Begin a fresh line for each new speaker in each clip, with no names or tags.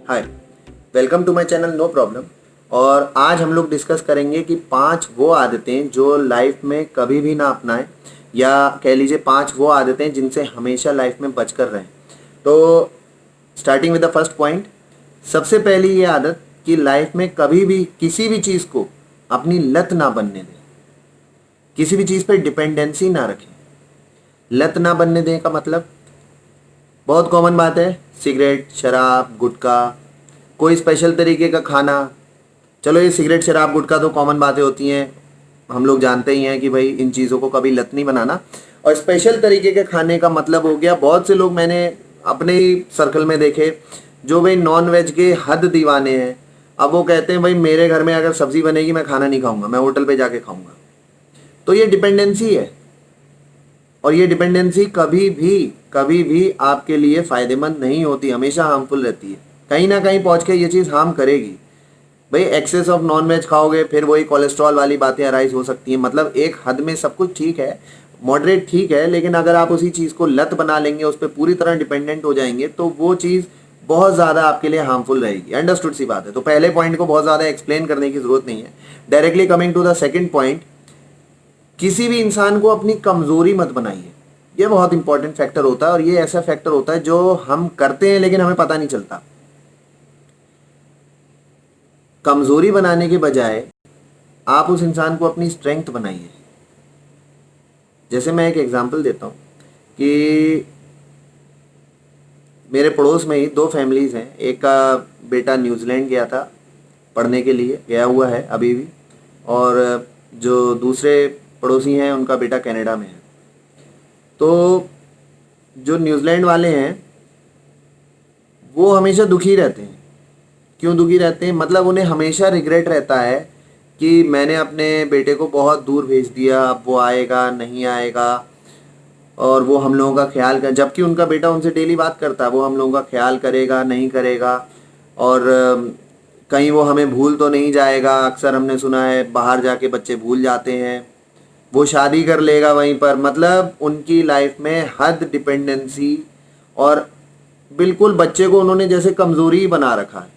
Hi, welcome to my channel no problem. और आज हम लोग डिस्कस करेंगे कि 5 वो आदतें जो लाइफ में कभी भी ना अपनाएं, या कह लीजिए 5 वो आदतें जिनसे हमेशा लाइफ में बचकर रहें। तो starting with the first point, सबसे पहली ये आदत कि लाइफ में कभी भी किसी भी चीज़ को अपनी लत ना बनने दें, किसी भी चीज़ पर डिपेंडेंसी ना रखें। लत ना बनने दें का मतलब बहुत कॉमन बात है, सिगरेट, शराब, गुटखा, कोई स्पेशल तरीके का खाना। चलो ये सिगरेट, शराब, गुटखा तो कॉमन बातें होती हैं, हम लोग जानते ही हैं कि भाई इन चीज़ों को कभी लत नहीं बनाना। और स्पेशल तरीके के खाने का मतलब हो गया, बहुत से लोग मैंने अपने ही सर्कल में देखे जो भाई नॉन वेज के हद दीवाने हैं। अब वो कहते हैं भाई मेरे घर में अगर सब्जी बनेगी मैं खाना नहीं खाऊंगा, मैं होटल पे जाके खाऊंगा। तो ये डिपेंडेंसी है, और ये डिपेंडेंसी कभी भी आपके लिए फ़ायदेमंद नहीं होती, हमेशा हार्मफुल रहती है। कहीं ना कहीं पहुंच के ये चीज़ हार्म करेगी। भाई एक्सेस ऑफ नॉन वेज खाओगे फिर वही कोलेस्ट्रॉल वाली बातें अराइज हो सकती हैं। मतलब एक हद में सब कुछ ठीक है, मॉडरेट ठीक है, लेकिन अगर आप उसी चीज़ को लत बना लेंगे, उस पर पूरी तरह डिपेंडेंट हो जाएंगे, तो वो चीज़ बहुत ज़्यादा आपके लिए हार्मफुल रहेगी। अंडरस्टूड सी बात है। तो पहले पॉइंट को बहुत ज़्यादा एक्सप्लेन करने की ज़रूरत नहीं है। Directly coming to the second point, किसी भी इंसान को अपनी कमज़ोरी मत बनाइए। ये बहुत इंपॉर्टेंट फैक्टर होता है, और ये ऐसा फैक्टर होता है जो हम करते हैं लेकिन हमें पता नहीं चलता। कमज़ोरी बनाने के बजाय आप उस इंसान को अपनी स्ट्रेंथ बनाइए। जैसे मैं एक एग्जांपल देता हूँ कि मेरे पड़ोस में ही 2 फैमिलीज़ हैं। एक का बेटा न्यूजीलैंड गया था पढ़ने के लिए, गया हुआ है अभी भी, और जो दूसरे पड़ोसी हैं उनका बेटा कनाडा में है। तो जो न्यूजीलैंड वाले हैं वो हमेशा दुखी रहते हैं। क्यों दुखी रहते हैं? मतलब उन्हें हमेशा रिग्रेट रहता है कि मैंने अपने बेटे को बहुत दूर भेज दिया, अब वो आएगा नहीं आएगा, और वो हम लोगों का ख्याल कर, जबकि उनका बेटा उनसे डेली बात करता है, वो हम लोगों का ख्याल करेगा नहीं करेगा, और कहीं वो हमें भूल तो नहीं जाएगा। अक्सर हमने सुना है बाहर जाके बच्चे भूल जाते हैं, वो शादी कर लेगा वहीं पर। मतलब उनकी लाइफ में हद डिपेंडेंसी, और बिल्कुल बच्चे को उन्होंने जैसे कमज़ोरी ही बना रखा है।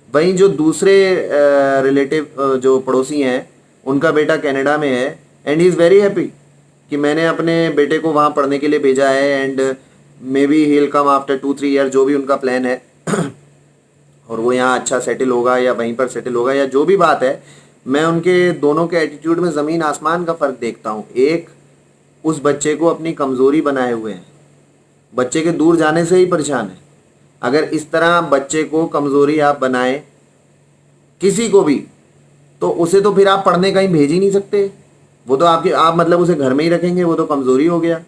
वहीं जो दूसरे रिलेटिव जो पड़ोसी हैं उनका बेटा कनाडा में है, and he is very happy कि मैंने अपने बेटे को वहाँ पढ़ने के लिए भेजा है, and may be he will come after 2-3 year, जो भी उनका प्लान है। और वो यहाँ अच्छा सेटल होगा या वहीं पर सेटल होगा या जो भी बात है। मैं उनके दोनों के एटीट्यूड में ज़मीन आसमान का फ़र्क देखता हूँ। एक उस बच्चे को अपनी कमज़ोरी बनाए हुए हैं, बच्चे के दूर जाने से ही परेशान है। अगर इस तरह बच्चे को कमज़ोरी आप बनाएं किसी को भी, तो उसे तो फिर आप पढ़ने कहीं भेज ही नहीं सकते। वो तो आप मतलब उसे घर में ही रखेंगे, वो तो कमज़ोरी हो गया।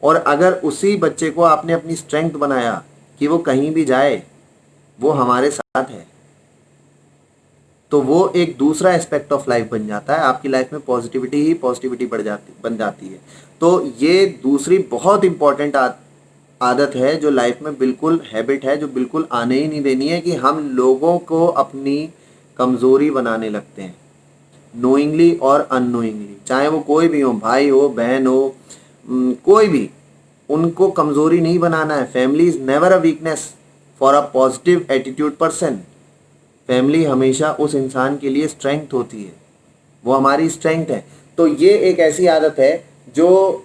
और अगर उसी बच्चे को आपने अपनी स्ट्रेंथ बनाया कि वो कहीं भी जाए वो हमारे साथ है, तो वो एक दूसरा एस्पेक्ट ऑफ लाइफ बन जाता है। आपकी लाइफ में पॉजिटिविटी ही पॉजिटिविटी बन जाती है। तो ये दूसरी बहुत इंपॉर्टेंट आदत है जो लाइफ में बिल्कुल हैबिट है, जो बिल्कुल आने ही नहीं देनी है, कि हम लोगों को अपनी कमज़ोरी बनाने लगते हैं, नोइंगली और अननोइंगली। चाहे वो कोई भी हो, भाई हो, बहन हो, कोई भी, उनको कमज़ोरी नहीं बनाना है। Family is never a weakness for a positive attitude person. Family हमेशा उस इंसान के लिए स्ट्रेंथ होती है, वो हमारी स्ट्रेंथ है। तो ये एक ऐसी आदत है जो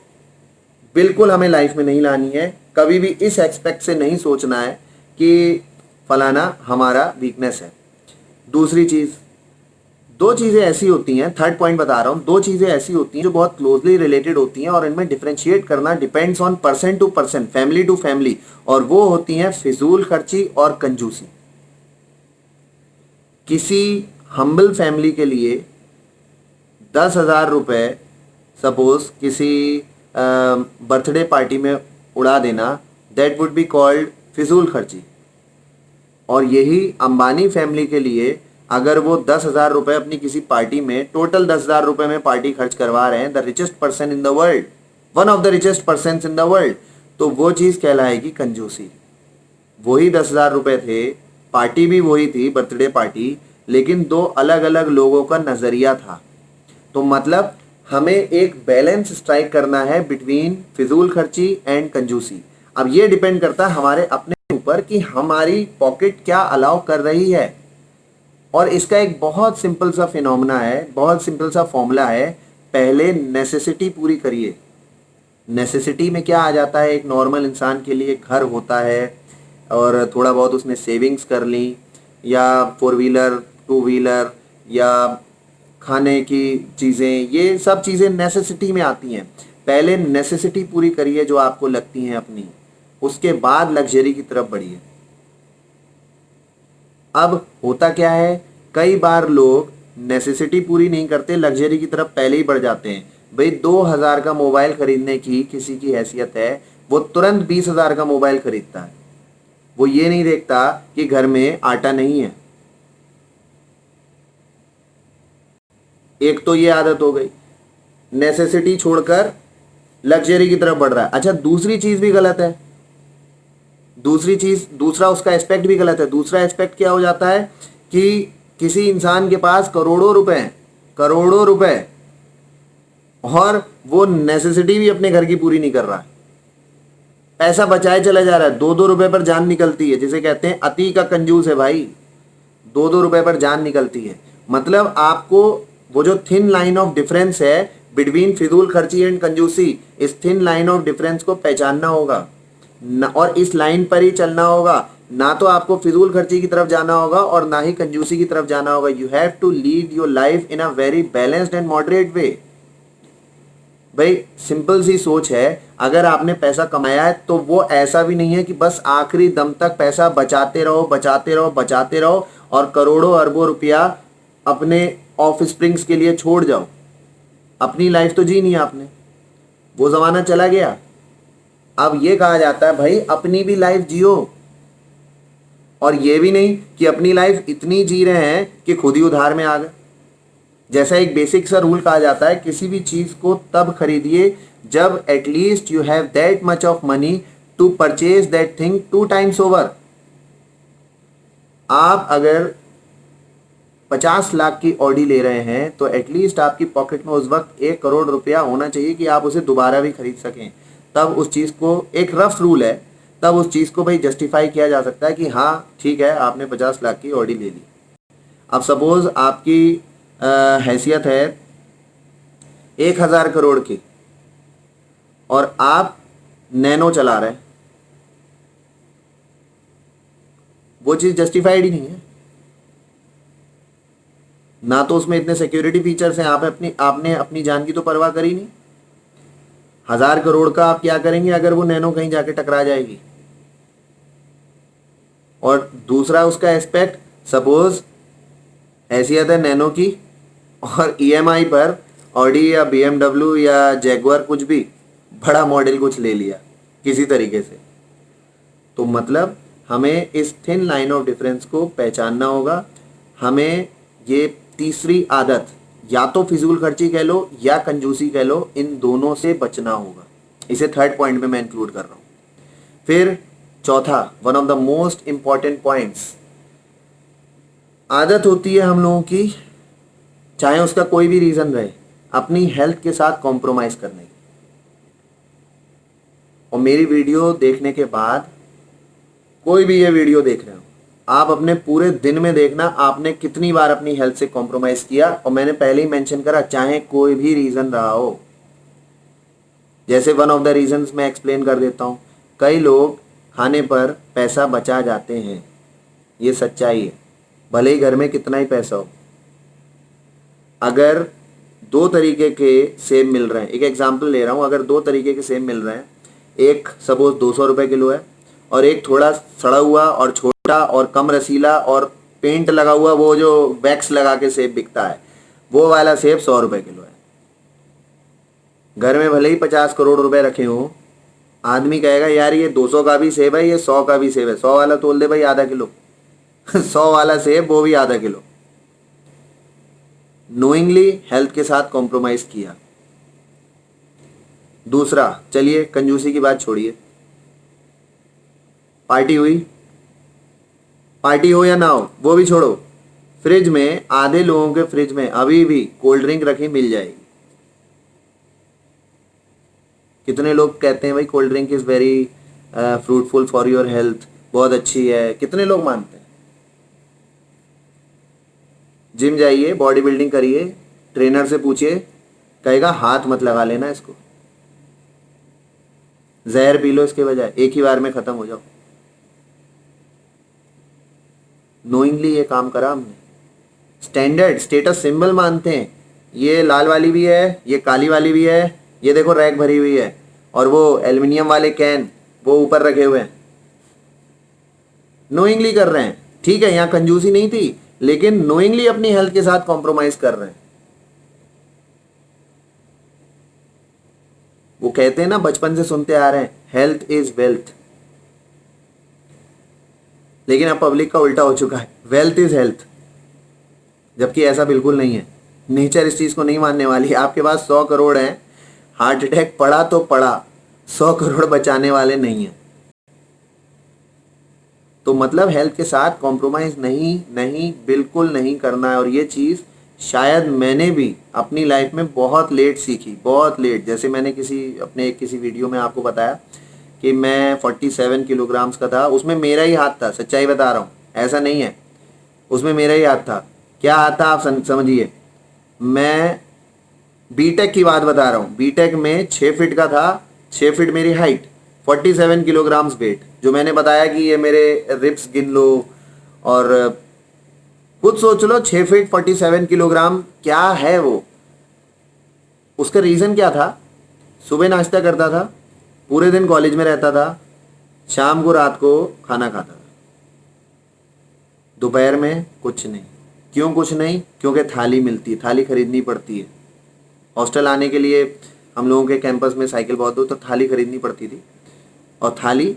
बिल्कुल हमें लाइफ में नहीं लानी है। कभी भी इस एक्सपेक्ट से नहीं सोचना है कि फलाना हमारा वीकनेस है। दूसरी चीज़, 2 चीज़ें ऐसी होती हैं, थर्ड पॉइंट बता रहा हूँ, 2 चीज़ें ऐसी होती हैं जो बहुत क्लोजली रिलेटेड होती हैं, और इनमें डिफरेंशिएट करना depends on person to person, family to family, और वो होती हैं फिजूल खर्ची और कंजूसी। किसी हम्बल फैमिली के लिए 10,000 रुपये सपोज किसी बर्थडे पार्टी में उड़ा देना, दैट वुड बी कॉल्ड फिजूल खर्ची। और यही अंबानी फैमिली के लिए, अगर वो 10,000 रुपये अपनी किसी पार्टी में, टोटल 10,000 रुपये में पार्टी खर्च करवा रहे हैं, the richest person in the world, one of the richest person in the world, तो वो चीज़ कहलाएगी कंजूसी। वही 10,000 रुपये थे, पार्टी भी वही थी, बर्थडे पार्टी, लेकिन 2 अलग अलग लोगों का नज़रिया था। तो मतलब हमें एक बैलेंस स्ट्राइक करना है बिटवीन फिजूल खर्ची एंड कंजूसी। अब ये डिपेंड करता है हमारे अपने ऊपर कि हमारी पॉकेट क्या अलाउ कर रही है। और इसका एक बहुत सिंपल सा फिनोमेना है, बहुत सिंपल सा फॉर्मूला है। पहले नेसेसिटी पूरी करिए। नेसेसिटी में क्या आ जाता है, एक नॉर्मल इंसान के लिए घर होता है और थोड़ा बहुत उसने सेविंग्स कर ली, या फोर व्हीलर, टू व्हीलर, या खाने की चीज़ें, ये सब चीज़ें नेसेसिटी में आती हैं। पहले नेसेसिटी पूरी करिए जो आपको लगती हैं अपनी, उसके बाद लग्जरी की तरफ बढ़िए। अब होता क्या है, कई बार लोग नेसेसिटी पूरी नहीं करते, लग्जरी की तरफ पहले ही बढ़ जाते हैं। भाई 2000 का मोबाइल खरीदने की किसी की हैसियत है, वो तुरंत 20,000 का मोबाइल खरीदता है। वो ये नहीं देखता कि घर में आटा नहीं है। एक तो ये आदत हो गई, नेसेसिटी छोड़कर लग्जरी की तरफ बढ़ रहा है। अच्छा, दूसरी चीज भी गलत है। दूसरा उसका एस्पेक्ट भी गलत है। दूसरा एस्पेक्ट क्या हो जाता है कि किसी इंसान के पास करोड़ों रुपए हैं, करोड़ों रुपए, और वो नेसेसिटी भी अपने घर की पूरी नहीं कर रहा है, पैसा बचाए चला जा रहा है। 2-2 रुपए पर जान निकलती है, जिसे कहते हैं अति का कंजूस है भाई। 2-2 रुपए पर जान निकलती है। मतलब आपको वो जो थिन लाइन ऑफ डिफरेंस है बिटवीन फिजूल खर्ची एंड कंजूसी, इस थिन लाइन ऑफ डिफरेंस को पहचानना होगा और इस लाइन पर ही चलना होगा। ना तो आपको फिजूल खर्ची की तरफ जाना होगा और ना ही कंजूसी की तरफ जाना होगा। You have to lead your life in a very balanced and moderate way. भाई सिंपल सी सोच है, अगर आपने पैसा कमाया है तो वो ऐसा भी नहीं है कि बस आखिरी दम तक पैसा बचाते रहो, बचाते रहो, बचाते रहो और करोड़ों अरबों रुपया अपने ऑफ स्प्रिंग्स के लिए छोड़ जाओ। अपनी लाइफ तो जी नहीं आपने, वो ज़माना चला गया। अब ये कहा जाता है भाई अपनी भी लाइफ जियो, और ये भी नहीं कि अपनी लाइफ इतनी जी रहे हैं कि खुद ही उधार में आ गए। जैसा एक बेसिक सा रूल कहा जाता है, किसी भी चीज़ को तब खरीदिए जब at least you have that much of money to purchase that thing 2 times over. आप अगर 50 लाख की ऑडी ले रहे हैं तो एटलीस्ट आपकी पॉकेट में उस वक्त 1 करोड़ रुपया होना चाहिए कि आप उसे दोबारा भी खरीद सकें। तब उस चीज़ को, एक रफ रूल है, तब उस चीज़ को भाई जस्टिफाई किया जा सकता है कि हाँ ठीक है आपने 50 लाख की ऑडी ले ली। अब सपोज आपकी हैसियत है 1000 करोड़ की और आप नैनो चला रहे हैं, वो चीज़ जस्टिफाइड ही नहीं है। ना तो उसमें इतने सिक्योरिटी फीचर्स हैं, आपने अपनी जान की तो परवाह करी नहीं। 1000 करोड़ का आप क्या करेंगे अगर वो नैनो कहीं जाके टकरा जाएगी। और दूसरा उसका एस्पेक्ट, सपोज हैसियत है नैनो की और ईएमआई पर ऑडी या बीएमडब्ल्यू या जैगुआर कुछ भी बड़ा मॉडल कुछ ले लिया किसी तरीके से, तो मतलब हमें इस थिन लाइन ऑफ डिफरेंस को पहचानना होगा। हमें ये तीसरी आदत, या तो फिजूल खर्ची कह लो या कंजूसी कह लो, इन दोनों से बचना होगा। इसे थर्ड पॉइंट में मैं इंक्लूड कर रहा हूँ। फिर चौथा, one of the most important points, आदत होती है हम लोगों की, चाहे उसका कोई भी रीज़न रहे, अपनी हेल्थ के साथ कॉम्प्रोमाइज़ करने की। और मेरी वीडियो देखने के बाद, कोई भी ये वीडियो देख रहे हो, आप अपने पूरे दिन में देखना आपने कितनी बार अपनी हेल्थ से कॉम्प्रोमाइज़ किया। और मैंने पहले ही मेंशन करा, चाहे कोई भी रीज़न रहा हो। जैसे वन ऑफ द रीजंस मैं एक्सप्लेन कर देता हूँ। कई लोग खाने पर पैसा बचा जाते हैं, ये सच्चाई है, भले ही घर में कितना ही पैसा हो। अगर 2 तरीके के सेब मिल रहे हैं, एक एग्जांपल ले रहा हूँ, अगर 2 तरीके के सेब मिल रहे हैं, एक सपोज 200 रुपये किलो है और एक थोड़ा सड़ा हुआ और छोटा और कम रसीला और पेंट लगा हुआ, वो जो वैक्स लगा के सेब बिकता है, वो वाला सेब 100 रुपये किलो है। घर में भले ही 50 करोड़ रुपए रखे हों, आदमी कहेगा यार ये 200 का भी सेब है, ये 100 का भी सेब है, 100 वाला तोल दे भाई आधा किलो 100 वाला सेब वो भी आधा किलो। नोइंगली हेल्थ के साथ कॉम्प्रोमाइज़ किया। दूसरा, चलिए कंजूसी की बात छोड़िए, पार्टी हुई, पार्टी हो या ना हो वो भी छोड़ो, फ्रिज में, आधे लोगों के फ्रिज में अभी भी कोल्ड ड्रिंक रखी मिल जाएगी। कितने लोग कहते हैं भाई cold drink is very fruitful for your health, बहुत अच्छी है, कितने लोग मानते हैं। जिम जाइए, बॉडी बिल्डिंग करिए, ट्रेनर से पूछिए, कहेगा हाथ मत लगा लेना इसको, जहर पी लो इसके बजाय, एक ही बार में खत्म हो जाओ। नोइंगली ये काम करा हमने। स्टैंडर्ड स्टेटस सिंबल मानते हैं, ये लाल वाली भी है, ये काली वाली भी है, ये देखो रैक भरी हुई है, और वो एल्युमिनियम वाले कैन वो ऊपर रखे हुए हैं। नोइंगली कर रहे हैं, ठीक है, यहाँ कंजूसी नहीं थी, लेकिन नोइंगली अपनी हेल्थ के साथ कॉम्प्रोमाइज कर रहे हैं। वो कहते हैं ना, बचपन से सुनते आ रहे हैं, हेल्थ इज वेल्थ, लेकिन अब पब्लिक का उल्टा हो चुका है, वेल्थ इज हेल्थ, जबकि ऐसा बिल्कुल नहीं है। नेचर इस चीज को नहीं मानने वाली। आपके पास 100 करोड़ है, हार्ट अटैक पड़ा तो पड़ा, 100 करोड़ बचाने वाले नहीं है। तो मतलब हेल्थ के साथ कॉम्प्रोमाइज नहीं बिल्कुल नहीं करना है। और ये चीज़ शायद मैंने भी अपनी लाइफ में बहुत लेट सीखी, बहुत लेट। जैसे मैंने किसी वीडियो में आपको बताया कि मैं 47 किलोग्राम्स का था, उसमें मेरा ही हाथ था, सच्चाई बता रहा हूँ, ऐसा नहीं है, उसमें मेरा ही हाथ था। क्या हाथ था आप समझिए, मैं बीटेक की बात बता रहा हूँ, बीटेक में 6 फीट का था, 6 फीट मेरी हाइट, 47 किलोग्राम्स वेट। जो मैंने बताया कि ये मेरे रिप्स गिन लो, और खुद सोच लो 6 फीट 47 किलोग्राम क्या है वो। उसका रीज़न क्या था, सुबह नाश्ता करता था, पूरे दिन कॉलेज में रहता था, शाम को रात को खाना खाता था, दोपहर में कुछ नहीं। क्यों कुछ नहीं? क्योंकि थाली मिलती है, थाली खरीदनी पड़ती है। हॉस्टल आने के लिए हम लोगों के कैंपस में साइकिल बहुत दूर, तो थाली खरीदनी पड़ती थी, और थाली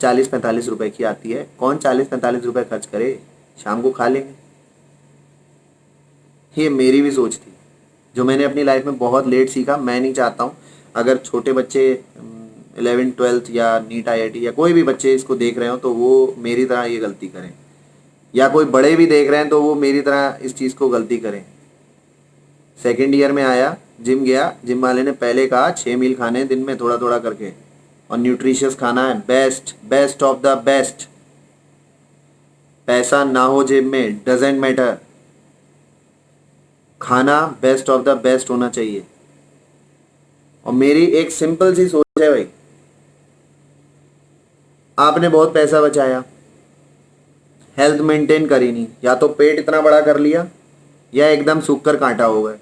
40-45 रुपए की आती है। कौन 40-45 रुपए खर्च करे, शाम को खा लेंगे। ये मेरी भी सोच थी, जो मैंने अपनी लाइफ में बहुत लेट सीखा। मैं नहीं चाहता हूँ अगर छोटे बच्चे 11th-12th या नीट IIT या कोई भी बच्चे इसको देख रहे हो तो वो मेरी तरह ये गलती करें, या कोई बड़े भी देख रहे हैं तो वो मेरी तरह इस चीज़ को गलती करें। सेकेंड ईयर में आया, जिम गया, जिम वाले ने पहले कहा 6 मील खाने दिन में थोड़ा थोड़ा करके, और न्यूट्रिशियस खाना है, बेस्ट ऑफ द बेस्ट। पैसा ना हो जेब में डजेंट मैटर, खाना बेस्ट ऑफ द बेस्ट होना चाहिए। और मेरी एक सिंपल सी सोच है भाई, आपने बहुत पैसा बचाया, हेल्थ मेंटेन करी नहीं, या तो पेट इतना बड़ा कर लिया या एकदम सूख कर कांटा हो गए,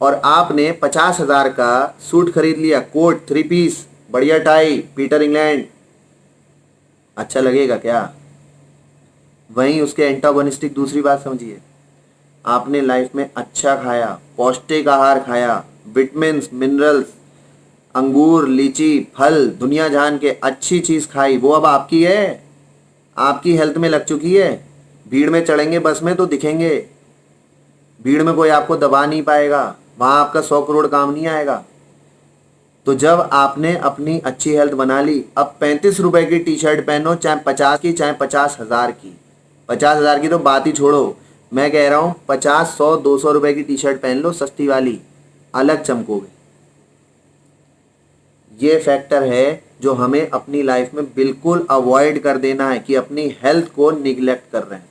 और आपने 50,000 का सूट खरीद लिया, कोट 3 पीस, बढ़िया टाई, पीटर इंग्लैंड, अच्छा लगेगा क्या? वहीं उसके एंटागोनिस्टिक दूसरी बात समझिए, आपने लाइफ में अच्छा खाया, पौष्टिक आहार खाया, विटामिन्स मिनरल्स, अंगूर लीची फल दुनिया जान के अच्छी चीज़ खाई, वो अब आपकी है, आपकी हेल्थ में लग चुकी है। भीड़ में चढ़ेंगे बस में तो दिखेंगे, भीड़ में कोई आपको दबा नहीं पाएगा, वहाँ आपका 100 करोड़ काम नहीं आएगा। तो जब आपने अपनी अच्छी हेल्थ बना ली, अब 35 रुपए की टी शर्ट पहनो, चाहे 50 की, चाहे 50,000 की। 50,000 की तो बात ही छोड़ो, मैं कह रहा हूँ 50, 100, 200 रुपए की टी शर्ट पहन लो, सस्ती वाली, अलग चमकोगे। ये फैक्टर है जो हमें अपनी लाइफ में बिल्कुल अवॉइड कर देना है, कि अपनी हेल्थ को निगलेक्ट कर रहे हैं।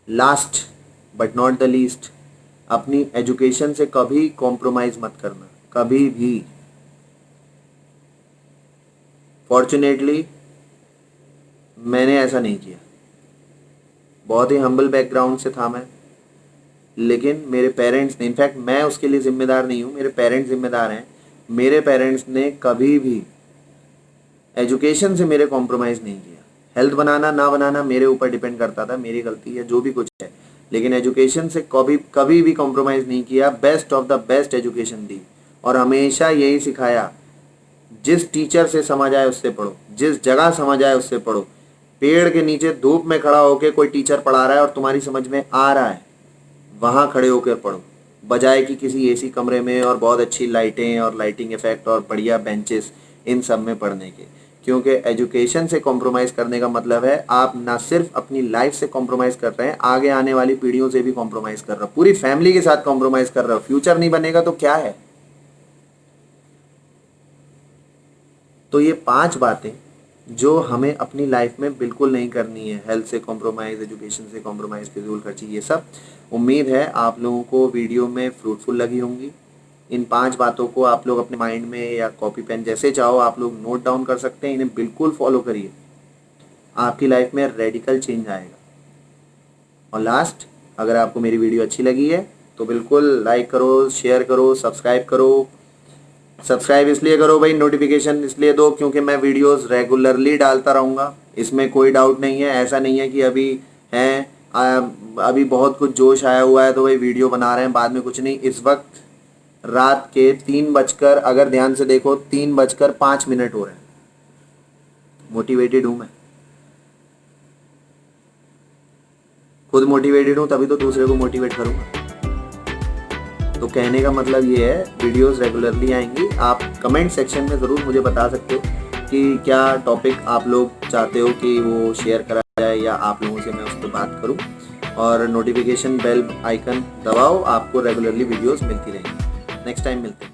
Last but not the least, अपनी एजुकेशन से कभी कॉम्प्रोमाइज मत करना, कभी भी। फॉर्चुनेटली मैंने ऐसा नहीं किया, बहुत ही हम्बल बैकग्राउंड से था मैं, लेकिन मेरे पेरेंट्स ने, इनफैक्ट मैं उसके लिए जिम्मेदार नहीं हूँ, मेरे पेरेंट्स जिम्मेदार हैं। मेरे पेरेंट्स ने कभी भी एजुकेशन से मेरे कॉम्प्रोमाइज़ नहीं किया। हेल्थ बनाना ना बनाना मेरे ऊपर डिपेंड करता था, मेरी गलती है जो भी कुछ है, लेकिन एजुकेशन से कभी कभी भी कॉम्प्रोमाइज़ नहीं किया। Best of the best education दी, और हमेशा यही सिखाया, जिस टीचर से समझ आए उससे पढ़ो, जिस जगह समझ आए उससे पढ़ो। पेड़ के नीचे धूप में खड़ा होकर कोई टीचर पढ़ा रहा है और तुम्हारी समझ में आ रहा है, वहाँ खड़े होकर पढ़ो, बजाय कि किसी एसी कमरे में और बहुत अच्छी लाइटें और लाइटिंग इफेक्ट और बढ़िया बेंचेस इन सब में पढ़ने के। क्योंकि एजुकेशन से कॉम्प्रोमाइज़ करने का मतलब है आप ना सिर्फ अपनी लाइफ से कॉम्प्रोमाइज़ कर रहे हैं, आगे आने वाली पीढ़ियों से भी कॉम्प्रोमाइज़ कर रहे हो, पूरी फैमिली के साथ कॉम्प्रोमाइज़ कर रहे हो। फ्यूचर नहीं बनेगा तो क्या है? तो ये 5 बातें जो हमें अपनी लाइफ में बिल्कुल नहीं करनी है, हेल्थ से कॉम्प्रोमाइज़, एजुकेशन से कॉम्प्रोमाइज़, फिजूल खर्ची, ये सब। उम्मीद है आप लोगों को वीडियो में फ्रूटफुल लगी होंगी। इन 5 बातों को आप लोग अपने माइंड में या कॉपी पेन जैसे चाहो आप लोग नोट डाउन कर सकते हैं। इन्हें बिल्कुल फॉलो करिए, आपकी लाइफ में रेडिकल चेंज आएगा। और लास्ट, अगर आपको मेरी वीडियो अच्छी लगी है तो बिल्कुल लाइक करो, शेयर करो, सब्सक्राइब करो। सब्सक्राइब इसलिए करो भाई, नोटिफिकेशन इसलिए दो क्योंकि मैं वीडियोस रेगुलरली डालता रहूँगा, इसमें कोई डाउट नहीं है। ऐसा नहीं है कि अभी हैं अभी बहुत कुछ जोश आया हुआ है तो भाई वीडियो बना रहे हैं, बाद में कुछ नहीं। इस वक्त रात के 3 बजकर, अगर ध्यान से देखो 3:05 हो रहे हैं। मोटिवेटेड हूँ मैं, खुद मोटिवेटेड हूँ तभी तो दूसरे को मोटिवेट करूँगा। तो कहने का मतलब ये है, वीडियोस रेगुलरली आएंगी। आप कमेंट सेक्शन में ज़रूर मुझे बता सकते हो कि क्या टॉपिक आप लोग चाहते हो कि वो शेयर करा जाए या आप लोगों से मैं उस पर बात करूं। और नोटिफिकेशन बेल आइकन दबाओ, आपको रेगुलरली वीडियोस मिलती रहेंगी। नेक्स्ट टाइम मिलते हैं।